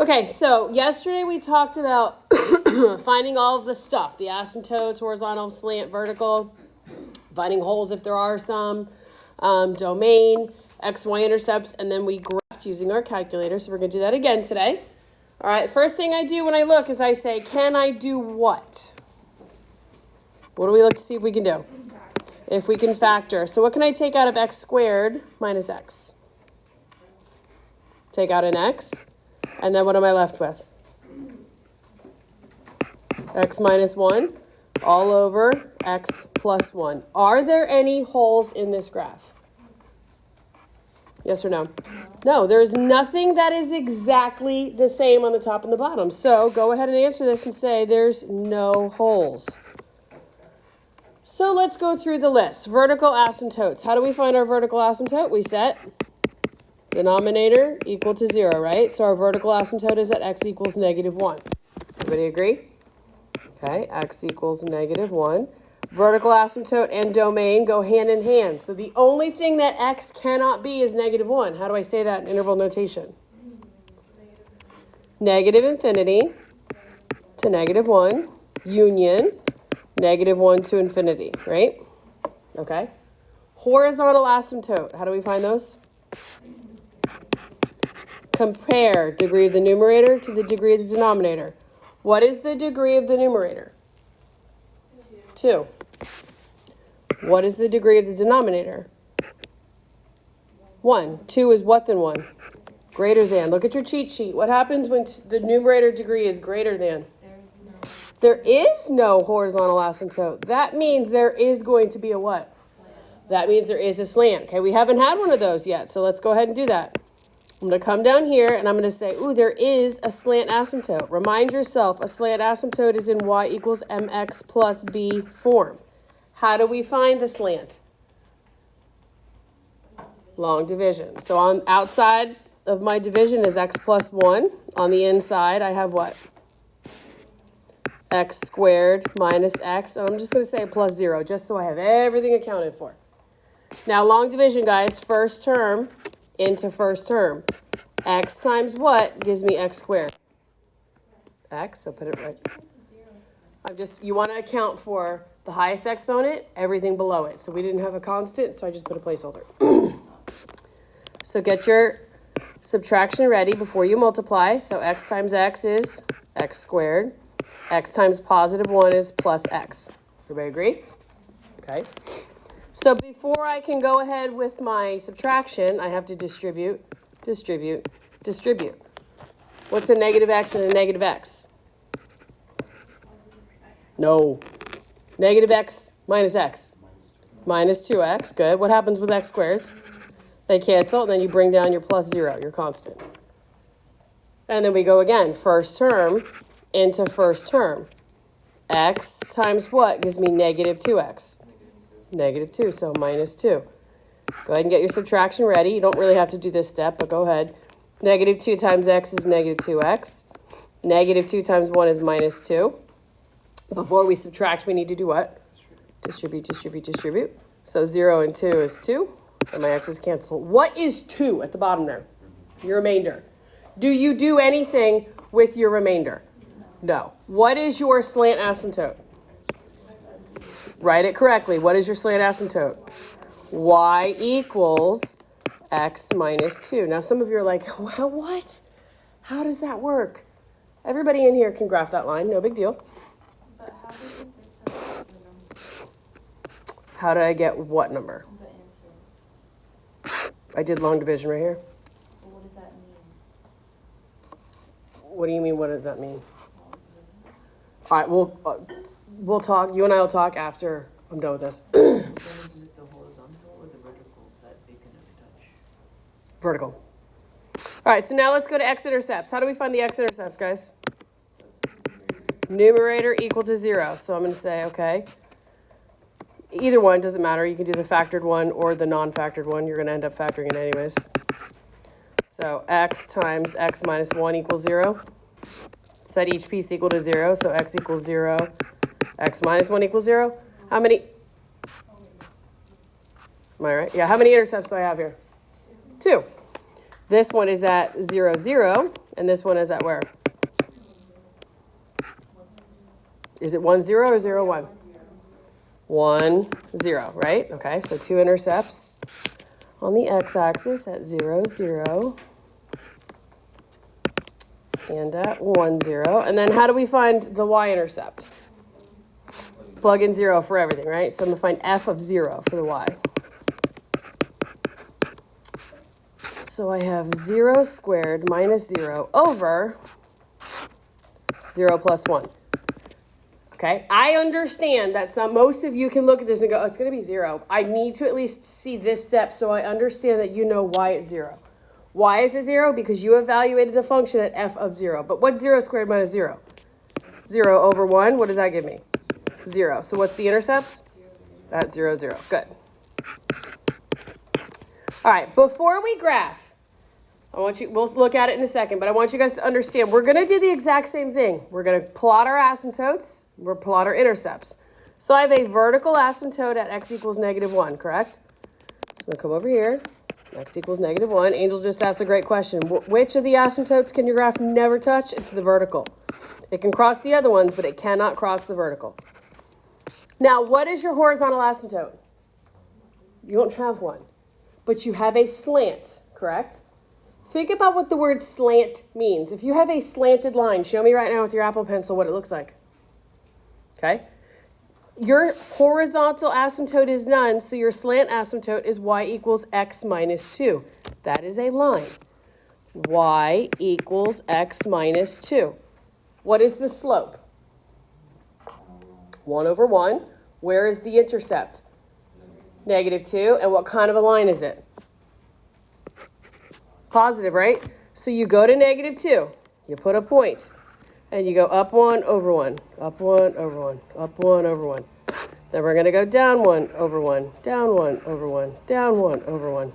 Okay, so yesterday we talked about finding all of the stuff, the asymptotes, horizontal, slant, vertical, finding holes if there are some, domain, x, y intercepts, and then we graphed using our calculator. So we're going to do that again today. All right, first thing I do when I look is I say, can I do what? What do we look to see if we can do? If we can factor. So what can I take out of x squared minus x? Take out an x. And then what am I left with? X minus 1 all over x plus 1. Are there any holes in this graph? Yes or no? No, there's nothing that is exactly the same on the top and the bottom. So go ahead and answer this and say there's no holes. So let's go through the list. Vertical asymptotes. How do we find our vertical asymptote? We set denominator equal to 0, right? So our vertical asymptote is at x equals negative 1. Everybody agree? Okay, x equals negative 1. Vertical asymptote and domain go hand in hand. So the only thing that x cannot be is negative 1. How do I say that in interval notation? Negative infinity to negative 1, union, negative 1 to infinity, right? Okay. Horizontal asymptote. How do we find those? Compare degree of the numerator to the degree of the denominator. What is the degree of the numerator? 2. What is the degree of the denominator? 1. 2 is what than 1? Greater than. Look at your cheat sheet. What happens when the numerator degree is greater than? There is no horizontal asymptote. That means there is going to be a what? That means there is a slant. Okay, we haven't had one of those yet, so let's go ahead and do that. I'm going to come down here and I'm going to say, ooh, there is a slant asymptote. Remind yourself, a slant asymptote is in y equals mx plus b form. How do we find the slant? Long division. So on outside of my division is x plus 1. On the inside, I have what? X squared minus x. And I'm just going to say plus 0, just so I have everything accounted for. Now, long division, guys, first term into first term. X times what gives me x squared? X, so put it right. You want to account for the highest exponent, everything below it. So we didn't have a constant, so I just put a placeholder. So get your subtraction ready before you multiply. So x times x is x squared. X times positive 1 is plus x. Everybody agree? Okay. So before I can go ahead with my subtraction, I have to distribute, distribute, distribute. What's a negative x and a negative x? No. Negative x minus x. Minus 2x. Good. What happens with x squareds? They cancel, and then you bring down your plus 0, your constant. And then we go again. First term into first term. X times what gives me negative 2x? Negative 2, so minus 2. Go ahead and get your subtraction ready. You don't really have to do this step, but go ahead. Negative 2 times x is negative 2x. Negative 2 times 1 is minus 2. Before we subtract, we need to do what? Distribute, distribute, distribute. So 0 and 2 is 2, and my x's cancel. What is 2 at the bottom there? Your remainder. Do you do anything with your remainder? No. What is your slant asymptote? Write it correctly. What is your slant asymptote? Y equals x minus 2. Now, some of you are like, well, what? How does that work? Everybody in here can graph that line. No big deal. But how did you pick the number? How did I get what number? The answer. I did long division right here. Well, what does that mean? What do you mean, what does that mean? All right, we'll talk. You and I will talk after I'm done with this. Is it the horizontal or the vertical that they can touch? Vertical. All right, so now let's go to x-intercepts. How do we find the x-intercepts, guys? Numerator equal to 0. So I'm going to say, okay, either one, doesn't matter. You can do the factored one or the non-factored one. You're going to end up factoring it anyways. So x times x minus 1 equals 0. Set each piece equal to 0, so x equals 0, x minus 1 equals 0. How many? Am I right? Yeah, how many intercepts do I have here? 2. This one is at 0, 0, and this one is at where? Is it 1, 0 or 0, 1? 1, 0, right? Okay, so two intercepts on the x-axis at 0, 0, and at 1, 0. And then how do we find the y-intercept? Plug in 0 for everything, right? So I'm going to find f of 0 for the y. So I have 0 squared minus 0 over 0 plus 1. Okay, I understand that most of you can look at this and go, oh, it's going to be 0. I need to at least see this step so I understand that you know why it's 0. Why is it 0? Because you evaluated the function at f of 0. But what's 0 squared minus 0? 0 over 1. What does that give me? 0. So what's the intercept? That's 0, 0. Good. All right, before we graph, we'll look at it in a second, but I want you guys to understand, we're going to do the exact same thing. We're going to plot our asymptotes. We'll plot our intercepts. So I have a vertical asymptote at x equals -1, correct? So I'm going to come over here. X equals -1. Angel just asked a great question. Which of the asymptotes can your graph never touch? It's the vertical. It can cross the other ones, but it cannot cross the vertical. Now, what is your horizontal asymptote? You don't have one, but you have a slant, correct? Think about what the word slant means. If you have a slanted line, show me right now with your Apple Pencil what it looks like. Okay? Your horizontal asymptote is none, so your slant asymptote is y equals x minus 2. That is a line. Y equals x minus 2. What is the slope? 1 over 1. Where is the intercept? -2. And what kind of a line is it? Positive, right? So you go to -2. You put a point. And you go up 1 over 1. Up 1 over 1. Up 1 over 1. Then we're going to go down 1 over 1. Down 1 over 1. Down 1 over 1.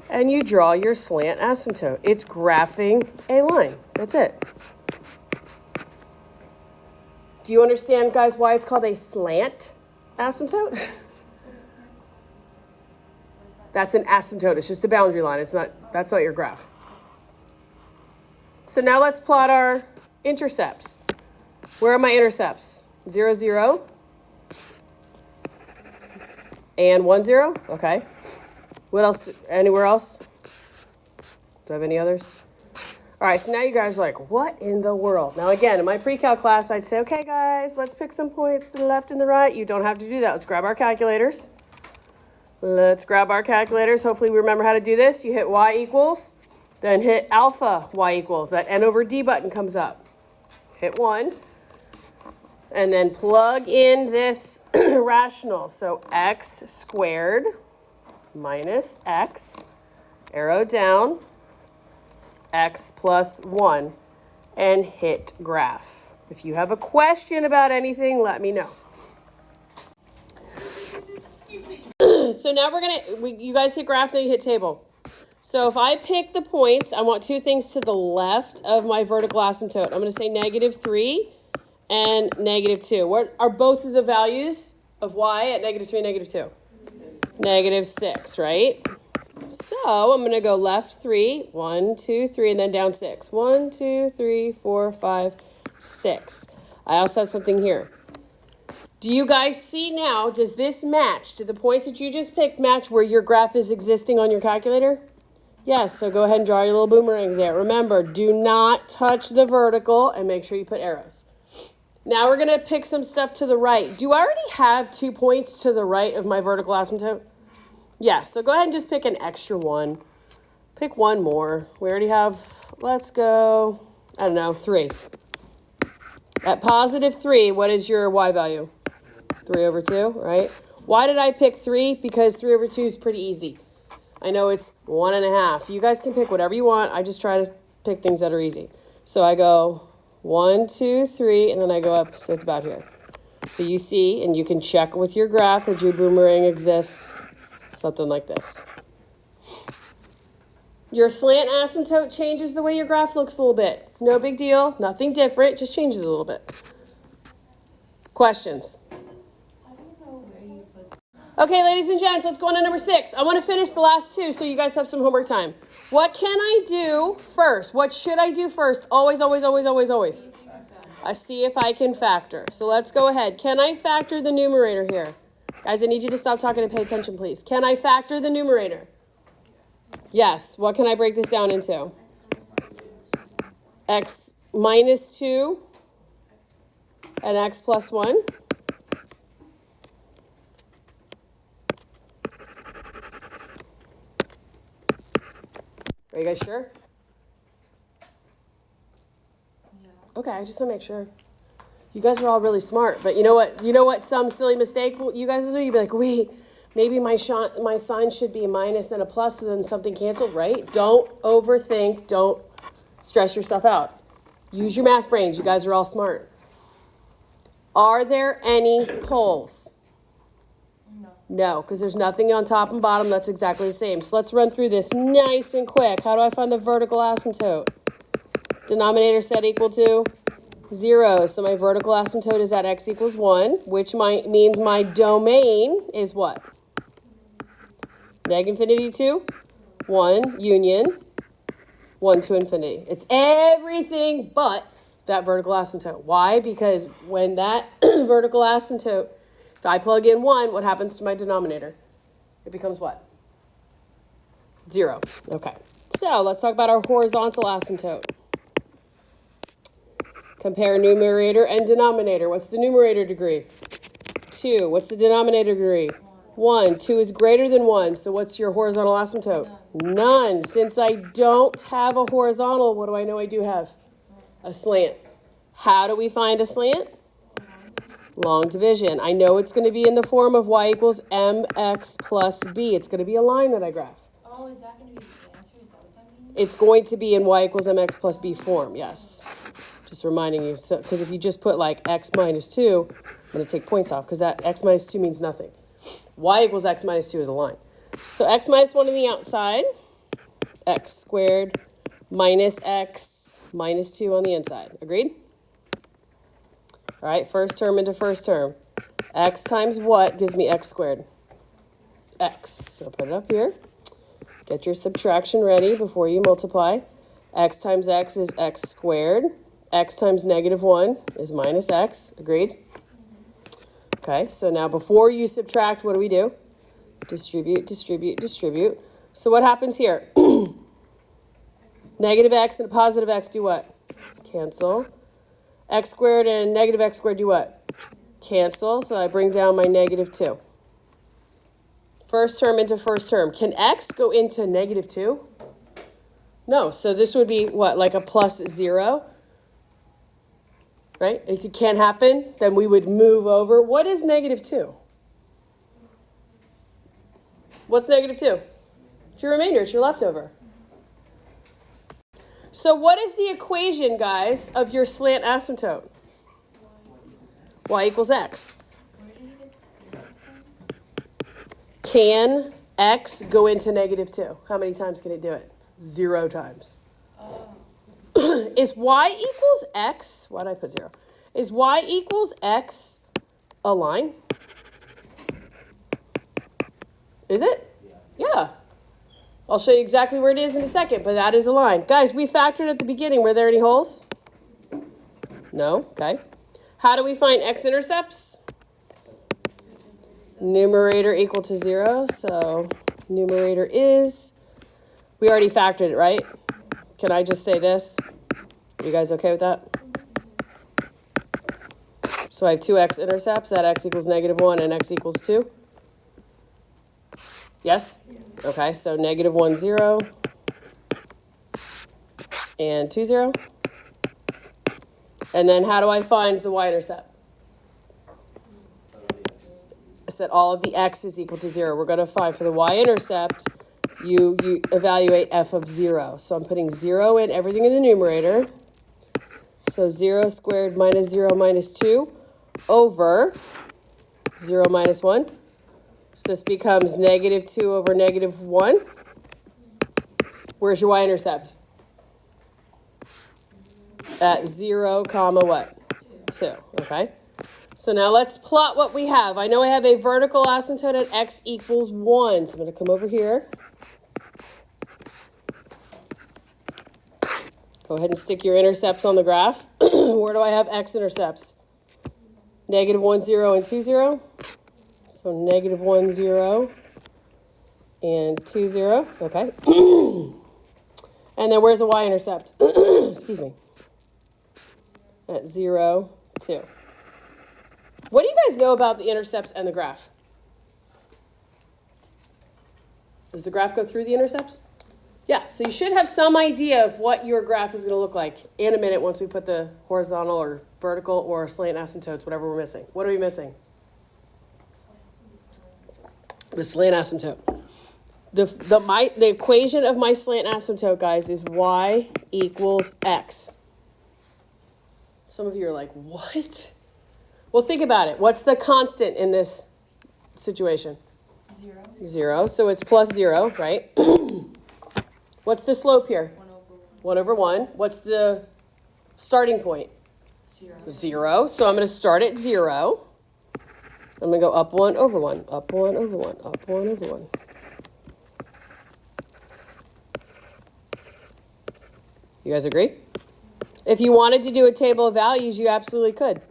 And you draw your slant asymptote. It's graphing a line. That's it. Do you understand, guys, why it's called a slant asymptote? That's an asymptote. It's just a boundary line. That's not your graph. So now let's plot our intercepts. Where are my intercepts? 0, 0. And 1, 0. Okay. What else? Anywhere else? Do I have any others? All right, so now you guys are like, what in the world? Now, again, in my pre-cal class, I'd say, okay, guys, let's pick some points to the left and the right. You don't have to do that. Let's grab our calculators. Let's grab our calculators. Hopefully we remember how to do this. You hit y equals, then hit alpha y equals. That n over d button comes up. Hit 1. And then plug in this rational. So x squared minus x, arrow down, x plus 1, and hit graph. If you have a question about anything, let me know. So now you guys hit graph, then you hit table. So if I pick the points, I want two things to the left of my vertical asymptote. I'm going to say -3 and -2. What are both of the values of y at -3 and -2? -6, right? So I'm going to go left 3, 1, 2, 3, and then down 6. 1, 2, 3, 4, 5, 6. I also have something here. Do you guys see now, does this match? Do the points that you just picked match where your graph is existing on your calculator? Yes, so go ahead and draw your little boomerangs there. Remember, do not touch the vertical and make sure you put arrows. Now we're going to pick some stuff to the right. Do I already have 2 points to the right of my vertical asymptote? Yes, so go ahead and just pick an extra one. Pick one more. We already have, let's go, I don't know, 3. At +3, what is your y value? 3 over 2, right? Why did I pick 3? Because 3 over 2 is pretty easy. I know it's 1.5. You guys can pick whatever you want. I just try to pick things that are easy. So I go 1, 2, 3, and then I go up, so it's about here. So you see, and you can check with your graph that your boomerang exists, something like this. Your slant asymptote changes the way your graph looks a little bit. It's no big deal, nothing different, just changes a little bit. Questions? I don't know where you put Okay, ladies and gents, let's go on to number 6. I want to finish the last two so you guys have some homework time. What can I do first? What should I do first? Always, always, always, always, always. I see if I can factor. So let's go ahead. Can I factor the numerator here? Guys, I need you to stop talking and pay attention, please. Can I factor the numerator? Yes. What can I break this down into? X minus 2 and x plus 1. Are you guys sure? Yeah. Okay, I just want to make sure. You guys are all really smart, but you know what? You know what? Some silly mistake you guys will do. You'd be like, wait, maybe my sign should be a minus and a plus, and then something canceled, right? Don't overthink. Don't stress yourself out. Use your math brains. You guys are all smart. Are there any poles? No, because there's nothing on top and bottom that's exactly the same. So let's run through this nice and quick. How do I find the vertical asymptote? Denominator set equal to 0. So my vertical asymptote is at x equals 1, which means my domain is what? Negative infinity to 1 union 1 to infinity. It's everything but that vertical asymptote. Why? Because when that vertical asymptote, if I plug in 1, what happens to my denominator? It becomes what? 0. Okay. So let's talk about our horizontal asymptote. Compare numerator and denominator. What's the numerator degree? 2. What's the denominator degree? 1. 2 is greater than 1. So what's your horizontal asymptote? None. Since I don't have a horizontal, what do I know I do have? A slant. How do we find a slant? Long division. I know it's going to be in the form of y equals mx plus b. It's going to be a line that I graph. Oh, is that going to be the answer? Is that what that means? It's going to be in y equals mx plus b form, yes. Just reminding you, because if you just put like x minus 2, I'm going to take points off because that x minus 2 means nothing. Y equals x minus 2 is a line. So x minus 1 on the outside, x squared minus x minus 2 on the inside. Agreed? All right, first term into first term. X times what gives me x squared? X. So put it up here. Get your subtraction ready before you multiply. X times x is x squared. X times negative 1 is minus x. Agreed? Okay, so now before you subtract, what do? Distribute, distribute, distribute. So what happens here? Negative x and a positive x do what? Cancel. X squared and negative x squared do what? Cancel. So I bring down my negative 2. First term into first term. Can x go into negative 2? No. So this would be what? Like a plus 0? Right? If it can't happen, then we would move over. What is negative 2? What's negative 2? It's your remainder. It's your leftover. So what is the equation, guys, of your slant asymptote? Y equals x. Where did you get the 0 from? Can x go into negative 2? How many times can it do it? 0 times. Is y equals x? Why did I put 0? Is y equals x a line? Is it? Yeah. I'll show you exactly where it is in a second, but that is a line. Guys, we factored at the beginning. Were there any holes? No? Okay. How do we find x-intercepts? Numerator equal to 0. So numerator is, we already factored it, right? Can I just say this? Are you guys okay with that? So I have 2 x-intercepts. That x equals negative 1 and x equals 2. Yes? Okay, so negative 1, 0. And 2, 0. And then how do I find the y-intercept? I said all of the x is equal to 0. We're going to find for the y-intercept, you evaluate f of 0. So I'm putting 0 in everything in the numerator. So 0 squared minus 0 minus 2 over 0 minus 1. So this becomes negative 2 over negative 1. Where's your y-intercept? At 0 comma what? 2. Okay. So now let's plot what we have. I know I have a vertical asymptote at x equals 1. So I'm going to come over here. Go ahead and stick your intercepts on the graph. Where do I have x-intercepts? Negative 1, 0, and 2, 0. So negative 1, 0, and 2, 0. Okay. And then where's the y-intercept? Excuse me. At 0, 2. What do you guys know about the intercepts and the graph? Does the graph go through the intercepts? Yeah, so you should have some idea of what your graph is going to look like in a minute once we put the horizontal or vertical or slant asymptotes, whatever we're missing. What are we missing? The slant asymptote. The equation of my slant asymptote, guys, is y equals x. Some of you are like, what? Well, think about it. What's the constant in this situation? 0. 0, so it's plus 0, right? What's the slope here? 1 over 1. What's the starting point? 0. So I'm going to start at 0. I'm going to go up 1 over 1, up 1 over 1, up 1 over 1. You guys agree? If you wanted to do a table of values, you absolutely could.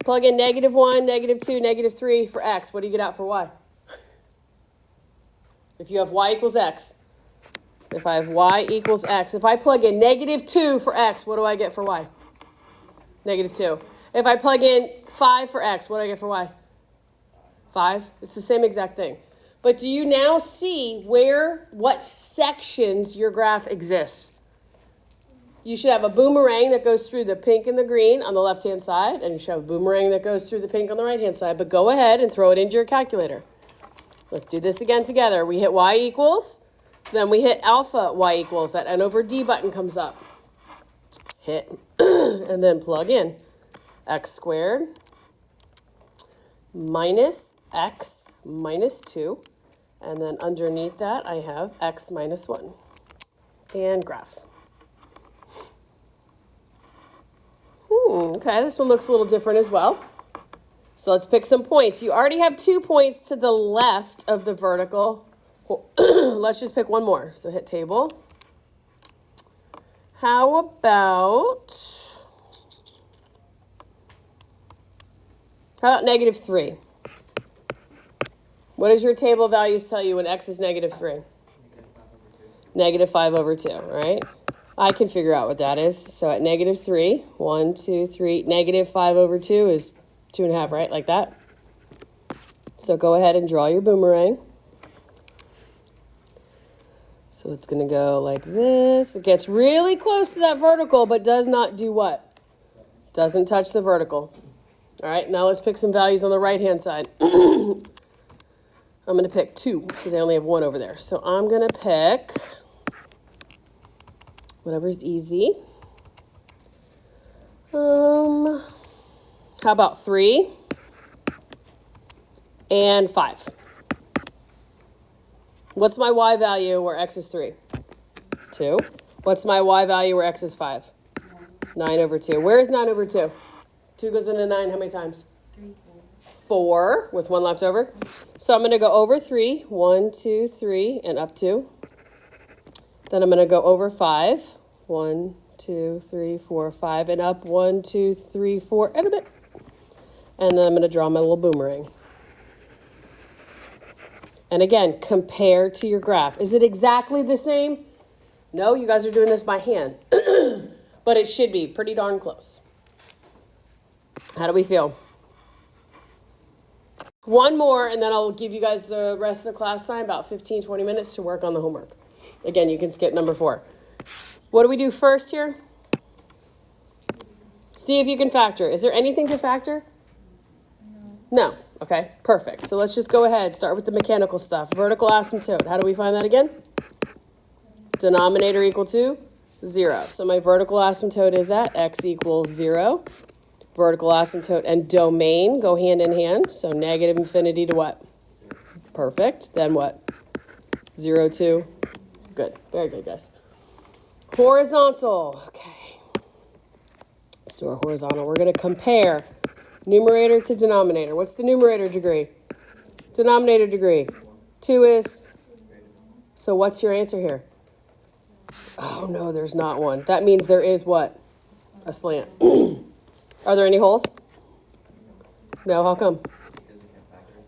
Plug in negative 1, negative 2, negative 3 for x. What do you get out for y? If you have y equals x. If I have y equals x. If I plug in negative 2 for x, what do I get for y? Negative 2. If I plug in 5 for x, what do I get for y? 5. It's the same exact thing. But do you now see what sections your graph exists? You should have a boomerang that goes through the pink and the green on the left-hand side, and you should have a boomerang that goes through the pink on the right-hand side. But go ahead and throw it into your calculator. Let's do this again together. We hit y equals, then we hit alpha y equals. That n over d button comes up. Hit, and then plug in x squared minus x minus 2. And then underneath that, I have x minus 1. And graph. Okay, this one looks a little different as well. So let's pick some points. You already have 2 points to the left of the vertical. Let's just pick one more. So hit table. How about negative 3? What does your table of values tell you when x is negative 3? Negative 5 over 2, right? I can figure out what that is. So at negative 3, 1, 2, 3, negative 5 over 2 is 2.5, right? Like that. So go ahead and draw your boomerang. So it's going to go like this. It gets really close to that vertical, but does not do what? Doesn't touch the vertical. All right, now let's pick some values on the right-hand side. I'm going to pick 2 because I only have 1 over there. So I'm going to pick whatever's easy. How about 3 and 5? What's my y value where x is 3? 2. What's my y value where x is 5? 9 over 2. Where is 9 over 2? 2 goes into 9 how many times? 3, 4 with 1 left over. So I'm going to go over 3. 1, 2, 3, and up 2. Then I'm going to go over 5. 1, 2, 3, 4, 5, and up 1, 2, 3, 4, and a bit. And then I'm going to draw my little boomerang. And again, compare to your graph. Is it exactly the same? No, you guys are doing this by hand. But it should be pretty darn close. How do we feel? One more, and then I'll give you guys the rest of the class time, about 15, 20 minutes to work on the homework. Again, you can skip number 4. What do we do first here? See if you can factor. Is there anything to factor? No. Okay, perfect. So let's just go ahead. Start with the mechanical stuff. Vertical asymptote. How do we find that again? Denominator equal to 0. So my vertical asymptote is at x equals 0. Vertical asymptote and domain go hand in hand. So negative infinity to what? Perfect. Then what? 0 to? Good. Very good, guys. Horizontal. Okay. So our horizontal. We're going to compare Numerator to denominator. What's the numerator degree? Denominator degree. 2 is? So what's your answer here? Oh, no, there's not one. That means there is what? A slant. Are there any holes? No, how come?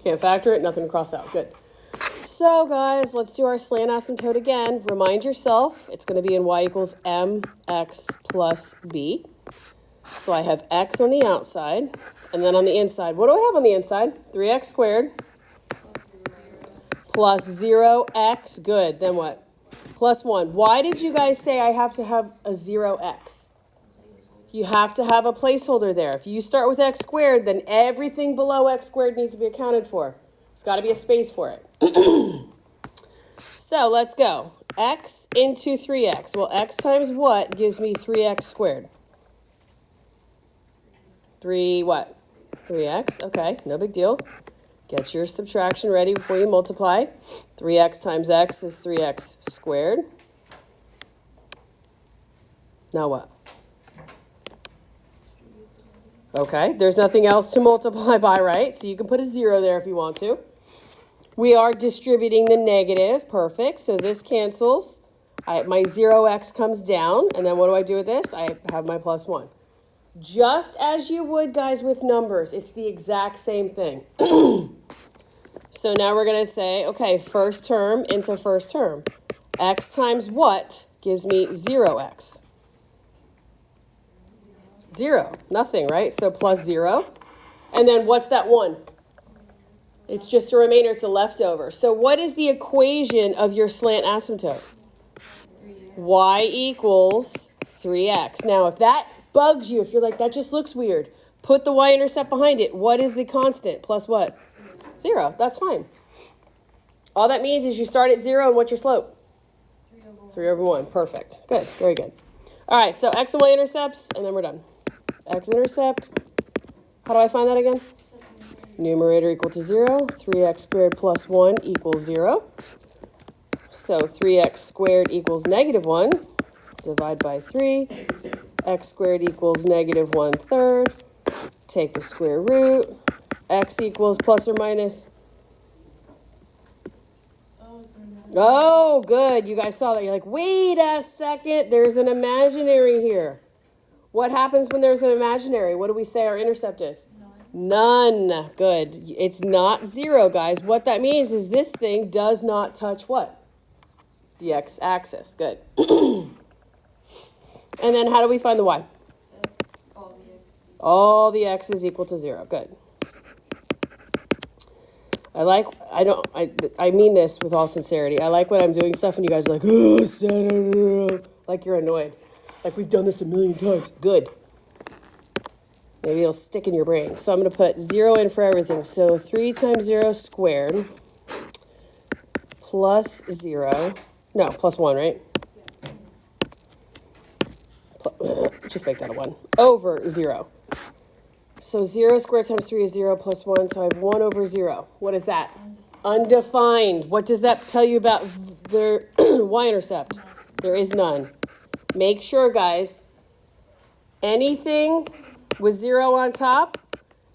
Can't factor it, nothing to cross out. Good. So, guys, let's do our slant asymptote again. Remind yourself, it's going to be in y equals mx plus b. So I have x on the outside, and then on the inside, what do I have on the inside? 3x squared plus 0x. Good. Then what? Plus 1. Why did you guys say I have to have a 0x? You have to have a placeholder there. If you start with x squared, then everything below x squared needs to be accounted for. There's got to be a space for it. So let's go. X into 3x. Well, x times what gives me 3x squared? 3 what? 3x. Okay, no big deal. Get your subtraction ready before you multiply. 3x times x is 3x squared. Now what? Okay, there's nothing else to multiply by, right? So you can put a 0 there if you want to. We are distributing the negative. Perfect. So this cancels. My 0x comes down. And then what do I do with this? I have my plus 1. Just as you would, guys, with numbers. It's the exact same thing. So now we're going to say, okay, first term into first term. X times what gives me 0x? 0. Nothing, right? So plus 0. And then what's that 1? It's just a remainder. It's a leftover. So what is the equation of your slant asymptote? Y equals 3x. Now, if that bugs you, if you're like, that just looks weird, put the y-intercept behind it. What is the constant? Plus what? 0. That's fine. All that means is you start at 0, and what's your slope? 3 over 1. Perfect. Good. Very good. All right, so x and y intercepts, and then we're done. X-intercept. How do I find that again? Numerator equal to 0. 3x squared plus 1 equals 0. So 3x squared equals negative 1. Divide by 3. X squared equals negative 1/3. Take the square root. X equals plus or minus? Oh, good. You guys saw that. You're like, wait a second. There's an imaginary here. What happens when there's an imaginary? What do we say our intercept is? None. Good. It's not 0, guys. What that means is this thing does not touch what? The x-axis. Good. And then how do we find the y? All the x is equal to 0. Good. I mean this with all sincerity. I like when I'm doing stuff and you guys are like, oh, like you're annoyed. Like we've done this a million times. Good. Maybe it'll stick in your brain. So I'm going to put 0 in for everything. So 3 times 0 squared plus 0. No, plus 1, right? Just make that a 1. Over 0. So 0 squared times 3 is 0 plus 1. So I have 1 over 0. What is that? Undefined. What does that tell you about the y-intercept? There is none. Make sure, guys, anything with 0 on top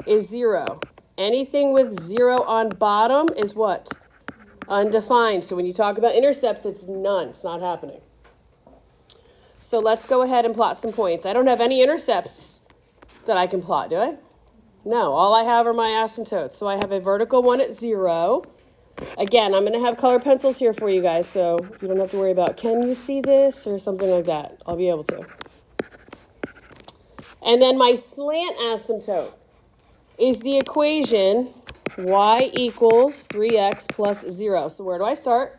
is 0. Anything with 0 on bottom is what? Undefined. So when you talk about intercepts, it's none. It's not happening. So let's go ahead and plot some points. I don't have any intercepts that I can plot, do I? No. All I have are my asymptotes. So I have a vertical one at 0. Again, I'm going to have colored pencils here for you guys, so you don't have to worry about, can you see this, or something like that. I'll be able to. And then my slant asymptote is the equation y equals 3x plus 0. So where do I start?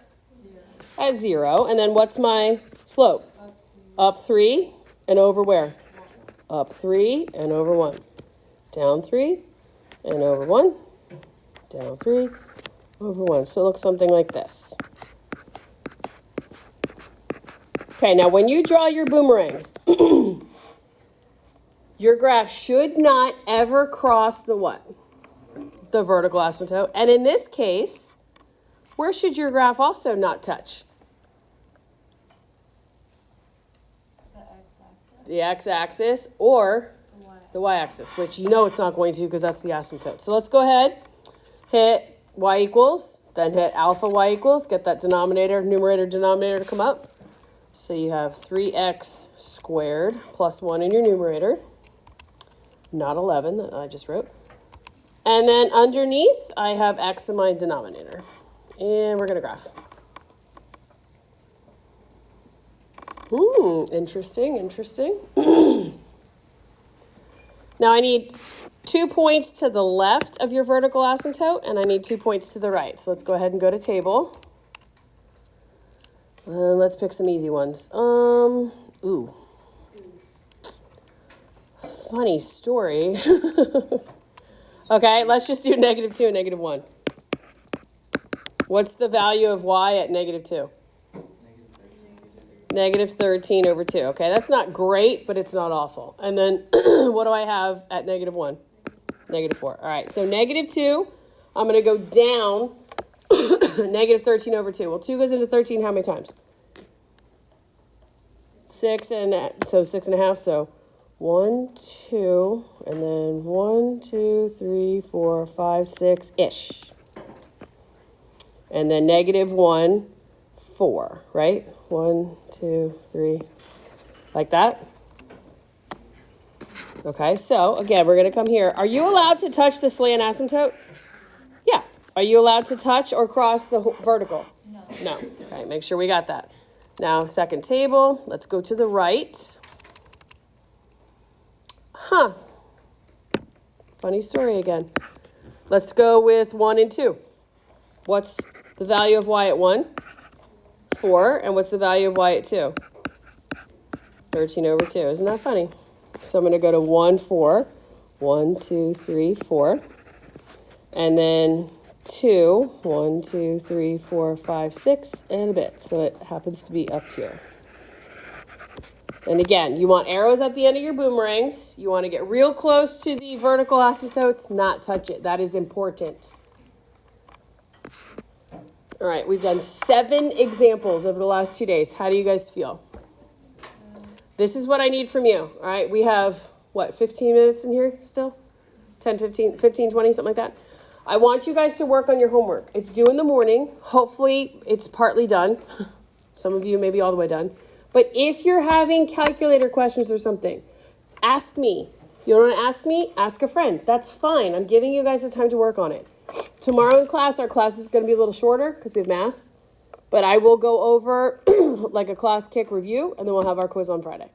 0. At 0. And then what's my slope? Up 3 and over where? Up 3 and over 1. Down 3 and over 1. Down 3 over 1. So it looks something like this. Okay, now when you draw your boomerangs, your graph should not ever cross the what? The vertical asymptote. And in this case, where should your graph also not touch? The x-axis or the y-axis, which you know it's not going to because that's the asymptote. So let's go ahead, hit y equals, then hit alpha y equals, get that denominator, numerator, denominator to come up. So you have 3x squared plus 1 in your numerator, not 11 that I just wrote. And then underneath, I have x in my denominator. And we're going to graph. Interesting, interesting. Now I need 2 points to the left of your vertical asymptote, and I need 2 points to the right. So let's go ahead and go to table. Let's pick some easy ones. Ooh. Funny story. Okay, let's just do -2 and -1. What's the value of y at -2? -13/2. Okay, that's not great, but it's not awful. And then what do I have at -1? -4. All right, so -2, I'm going to go down -13/2. Well, 2 goes into 13 how many times? 6, and so 6.5. So 1, 2, and then 1, 2, 3, 4, 5, 6-ish. And then -1, 4, right? 1, 2, 3, like that. Okay, so again, we're going to come here. Are you allowed to touch the slant asymptote? Yeah. Are you allowed to touch or cross the vertical? No. No. Okay, make sure we got that. Now, second table, let's go to the right. Huh. Funny story again. Let's go with 1 and 2. What's the value of y at 1? 4. And what's the value of y at 2? 13/2. Isn't that funny? So I'm going to go to 1, 4. 1, 2, 3, 4. And then 2. 1, 2, 3, 4, 5, 6, and a bit. So it happens to be up here. And again, you want arrows at the end of your boomerangs. You want to get real close to the vertical asymptotes, not touch it. That is important. All right, we've done 7 examples over the last 2 days. How do you guys feel? This is what I need from you. All right, we have, what, 15 minutes in here still? 10, 15, 15, 20, something like that. I want you guys to work on your homework. It's due in the morning. Hopefully, it's partly done. Some of you may be all the way done. But if you're having calculator questions or something, ask me. If you don't want to ask me, ask a friend. That's fine. I'm giving you guys the time to work on it. Tomorrow in class, our class is going to be a little shorter because we have math. But I will go over like a class kick review, and then we'll have our quiz on Friday.